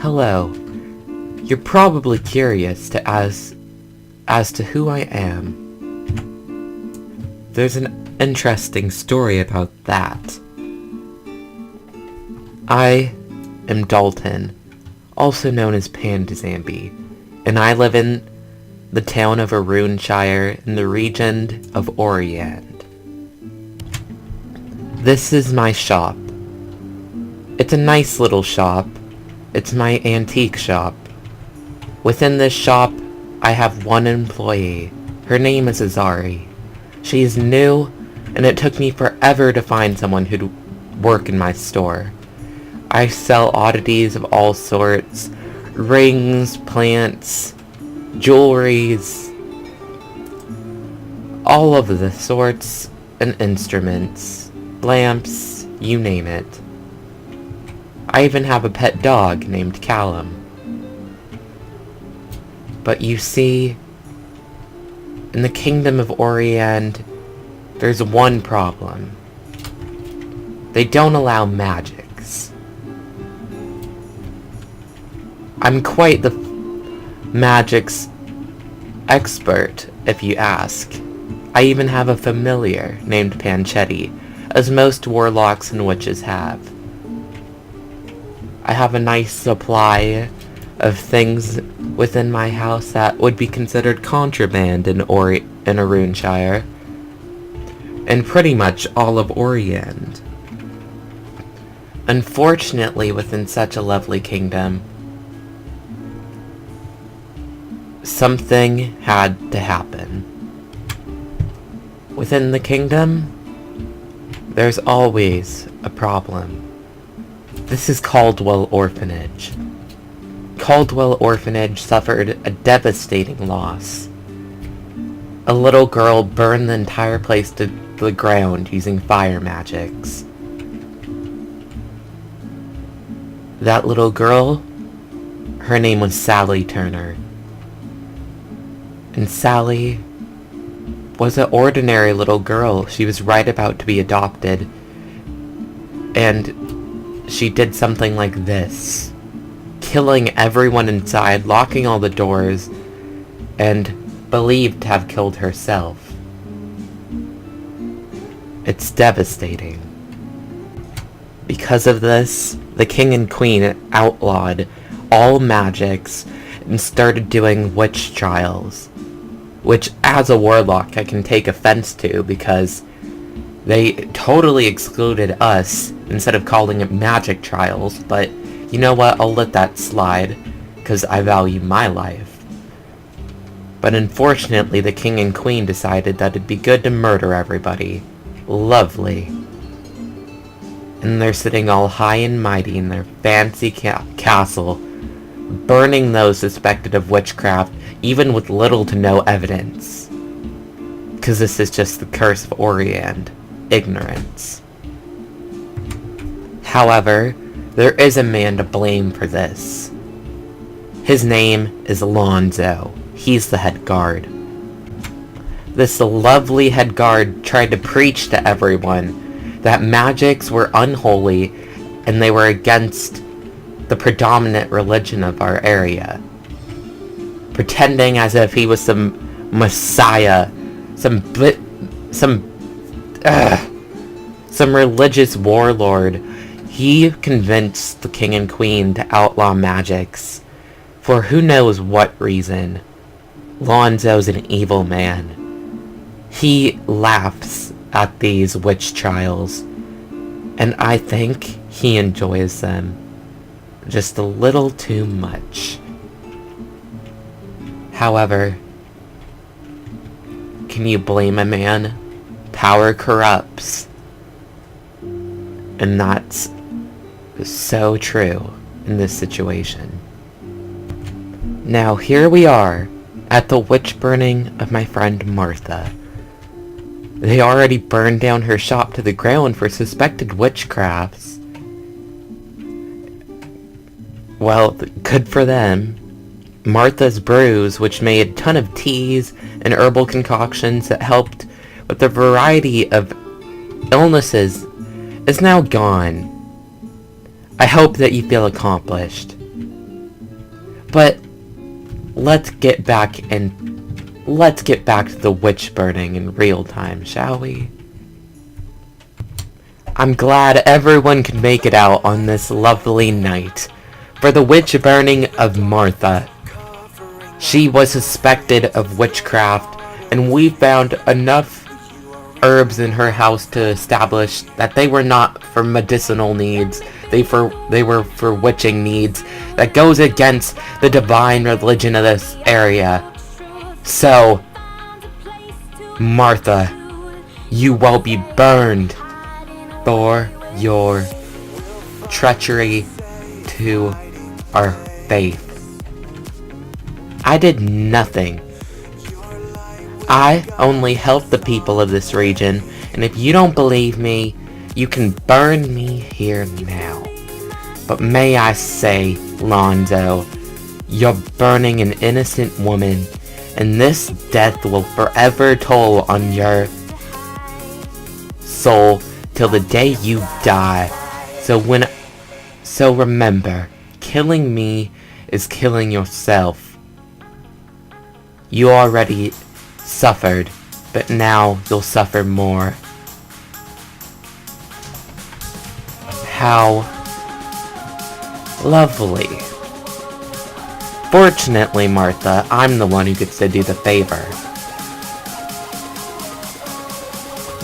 Hello. You're probably curious as to who I am. There's an interesting story about that. I am Dalton, also known as Pandazambi, and I live in the town of Oriand in the region of Oriand. This is my shop. It's a nice little shop. It's my antique shop. Within this shop, I have one employee. Her name is Azari. She is new, and it took me forever to find someone who'd work in my store. I sell oddities of all sorts. Rings, plants, jewelries, all of the sorts and instruments, lamps, you name it. I even have a pet dog named Callum. But you see, in the kingdom of Oriand, there's one problem. They don't allow magics. I'm quite the magics expert, if you ask. I even have a familiar named Panchetti, as most warlocks and witches have. I have a nice supply of things within my house that would be considered contraband in Arunshire, and pretty much all of Oriand. Unfortunately, within such a lovely kingdom, something had to happen. Within the kingdom, there's always a problem. This is Caldwell Orphanage. Caldwell Orphanage suffered a devastating loss. A little girl burned the entire place to the ground using fire magics. That little girl, her name was Sally Turner. And Sally was an ordinary little girl. She was right about to be adopted. And she did something like this. Killing everyone inside, locking all the doors, and believed to have killed herself. It's devastating. Because of this, the king and queen outlawed all magics and started doing witch trials. Which, as a warlock, I can take offense to, because they totally excluded us instead of calling it magic trials, but you know what, I'll let that slide, because I value my life. But unfortunately, the king and queen decided that it'd be good to murder everybody. Lovely. And they're sitting all high and mighty in their fancy castle, burning those suspected of witchcraft, even with little to no evidence. Because this is just the curse of Oriand. Ignorance. However, there is a man to blame for this. His name is Alonzo. He's the head guard. This lovely head guard tried to preach to everyone that magics were unholy and they were against the predominant religion of our area. Pretending as if he was some messiah, some religious warlord. He convinced the king and queen to outlaw magics. For who knows what reason. Lonzo's an evil man. He laughs at these witch trials. And I think he enjoys them just a little too much. However, can you blame a man? Power corrupts. And that's so true in this situation. Now here we are at the witch burning of my friend Martha. They already burned down her shop to the ground for suspected witchcrafts. Well, good for them. Martha's Brews, which made a ton of teas and herbal concoctions that helped with a variety of illnesses, is now gone. I hope that you feel accomplished. But let's get back to the witch burning in real time, shall we? I'm glad everyone could make it out on this lovely night for the witch burning of Martha. She was suspected of witchcraft, and we found enough herbs in her house to establish that they were not for medicinal needs. They were for witching needs that goes against the divine religion of this area. So, Martha, you will be burned for your treachery to our faith. I did nothing. I only helped the people of this region, and if you don't believe me, you can burn me here now. But may I say, Lonzo, you're burning an innocent woman, and this death will forever toll on your soul till the day you die. So remember, killing me is killing yourself. You already suffered, but now you'll suffer more. How lovely. Fortunately, Martha, I'm the one who gets to do the favor.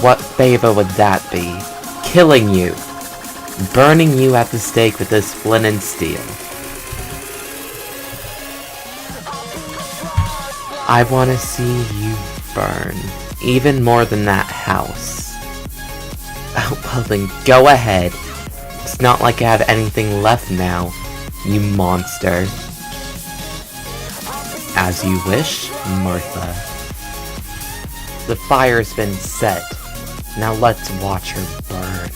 What favor would that be? Killing you. Burning you at the stake with this flint and steel. I want to see you burn. Even more than that house. Oh, well then go ahead. It's not like I have anything left now, you monster. As you wish, Martha. The fire's been set. Now let's watch her burn.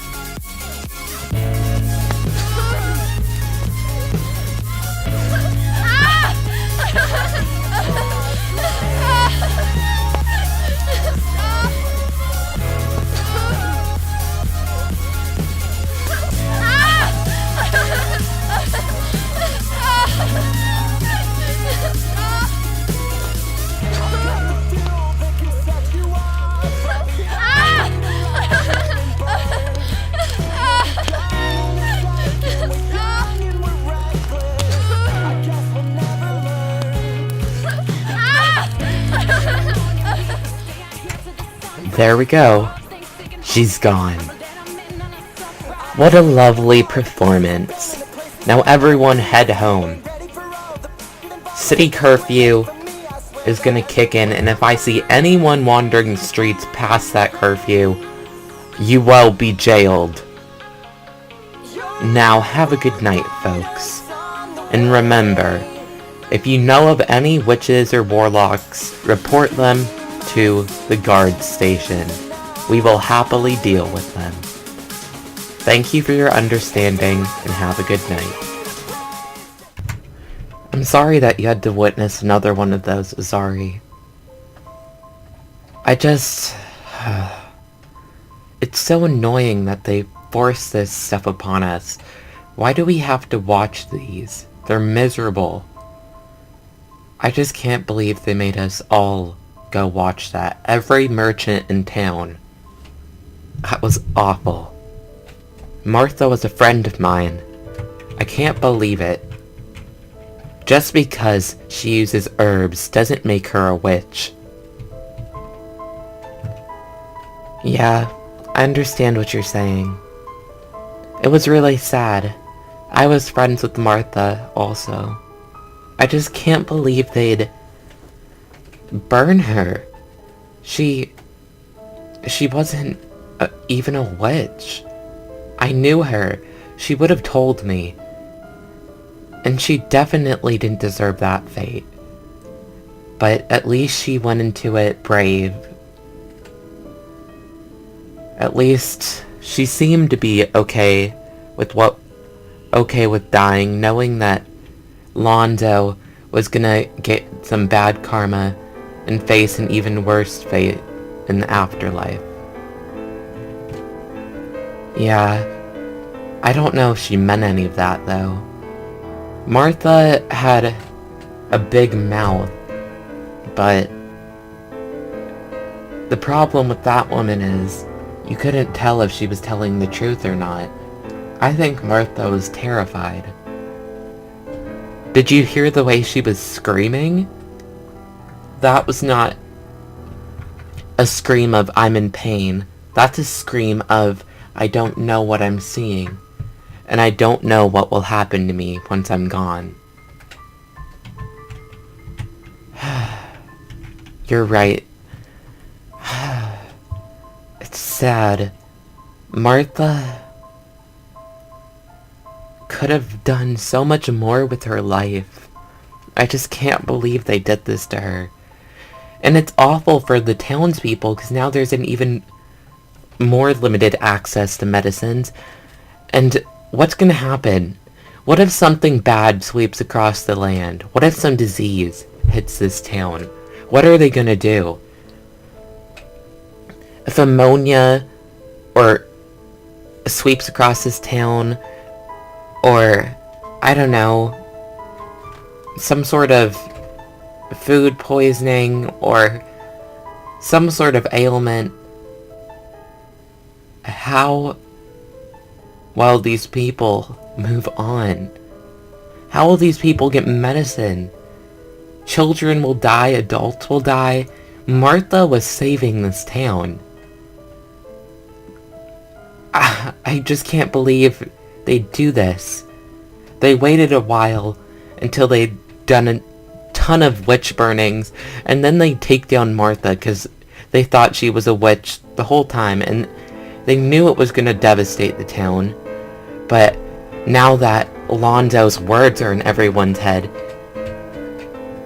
There we go. She's gone. What a lovely performance. Now everyone head home. City curfew is gonna kick in, and if I see anyone wandering the streets past that curfew, you will be jailed. Now have a good night, folks. And remember, if you know of any witches or warlocks, report them to the guard station. We will happily deal with them. Thank you for your understanding, and have a good night. I'm sorry that you had to witness another one of those, Azari. It's so annoying that they force this stuff upon us. Why do we have to watch these? They're miserable. I just can't believe they made us all go watch that. Every merchant in town. That was awful. Martha was a friend of mine. I can't believe it. Just because she uses herbs doesn't make her a witch. Yeah, I understand what you're saying. It was really sad. I was friends with Martha also. I just can't believe they'd burn her. She wasn't even a witch. I knew her. She would have told me. And she definitely didn't deserve that fate. But at least she went into it brave. At least she seemed to be okay with dying, knowing that Londo was gonna get some bad karma and face an even worse fate in the afterlife. Yeah, I don't know if she meant any of that, though. Martha had a big mouth, but the problem with that woman is you couldn't tell if she was telling the truth or not. I think Martha was terrified. Did you hear the way she was screaming? That was not a scream of I'm in pain. That's a scream of I don't know what I'm seeing, and I don't know what will happen to me once I'm gone. You're right. It's sad. Martha could have done so much more with her life. I just can't believe they did this to her. And it's awful for the townspeople, because now there's an even more limited access to medicines. And what's gonna happen? What if something bad sweeps across the land? What if some disease hits this town? What are they gonna do? If ammonia or sweeps across this town, or I don't know, some sort of food poisoning or some sort of ailment, how will these people move on? How will these people get medicine? Children will die, adults will die. Martha was saving this town. I just can't believe they'd do this. They waited a while until they'd done a ton of witch burnings, and then they'd take down Martha because they thought she was a witch the whole time, and they knew it was going to devastate the town. But now that Alonzo's words are in everyone's head,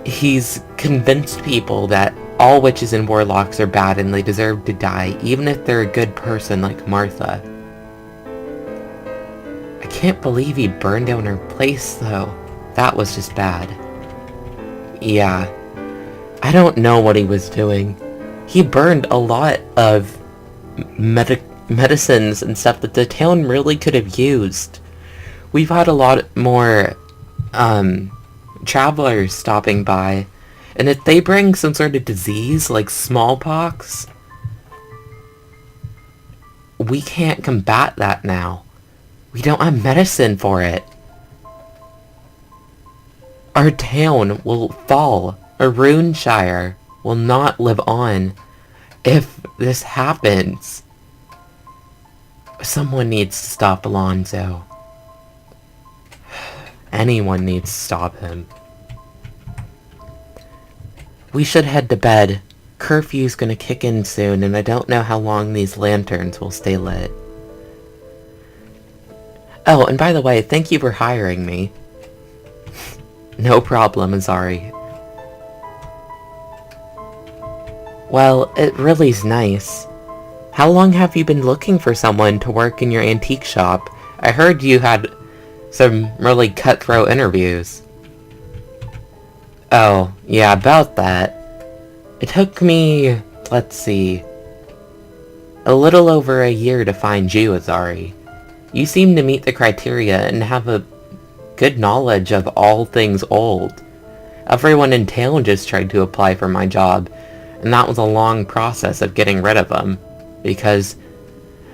he's convinced people that all witches and warlocks are bad and they deserve to die, even if they're a good person like Martha. I can't believe he burned down her place, though. That was just bad. Yeah. I don't know what he was doing. He burned a lot of medicines and stuff that the town really could have used. We've had a lot more travelers stopping by, and if they bring some sort of disease like smallpox, we can't combat that now. We don't have medicine for it. Our town will fall. Aruneshire will not live on if this happens. Someone needs to stop Alonzo. Anyone needs to stop him. We should head to bed. Curfew's gonna kick in soon, and I don't know how long these lanterns will stay lit. Oh, and by the way, thank you for hiring me. No problem, Azari. Well, it really's nice. How long have you been looking for someone to work in your antique shop? I heard you had some really cutthroat interviews. Oh, yeah, about that. It took me, let's see, a little over a year to find you, Azari. You seem to meet the criteria and have a good knowledge of all things old. Everyone in town just tried to apply for my job, and that was a long process of getting rid of them, because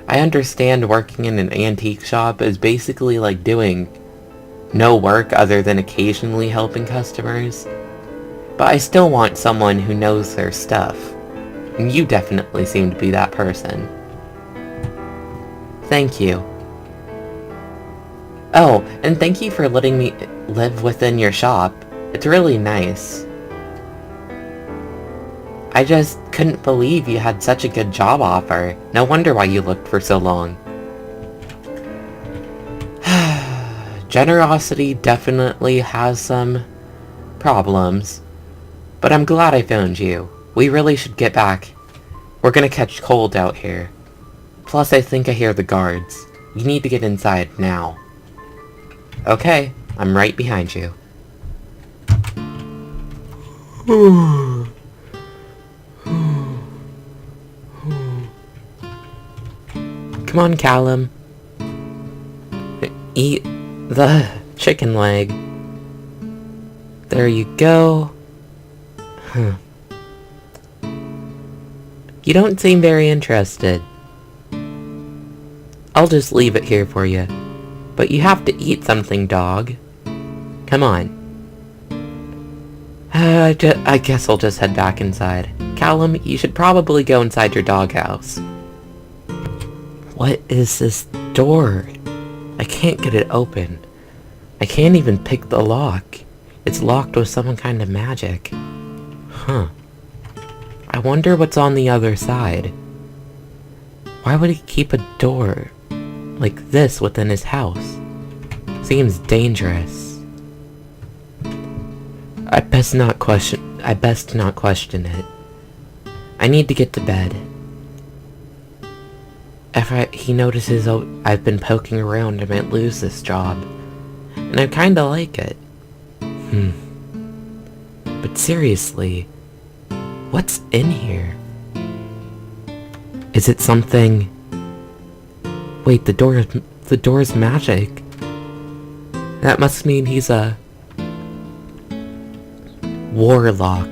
I understand working in an antique shop is basically like doing no work other than occasionally helping customers. But I still want someone who knows their stuff, and you definitely seem to be that person. Thank you. Oh, and thank you for letting me live within your shop. It's really nice. I just couldn't believe you had such a good job offer. No wonder why you looked for so long. Generosity definitely has some problems. But I'm glad I found you. We really should get back. We're gonna catch cold out here. Plus, I think I hear the guards. You need to get inside now. Okay, I'm right behind you. Come on, Callum. Eat the chicken leg. There you go. Huh. You don't seem very interested. I'll just leave it here for you. But you have to eat something, dog. Come on. I guess I'll just head back inside. Callum, you should probably go inside your doghouse. What is this door? I can't get it open. I can't even pick the lock. It's locked with some kind of magic. Huh. I wonder what's on the other side. Why would he keep a door like this within his house? Seems dangerous. I best not question it. I need to get to bed. If he notices I've been poking around, I might lose this job. And I kinda like it. But seriously, what's in here? Is it something... Wait, the door's magic. That must mean he's a... warlock.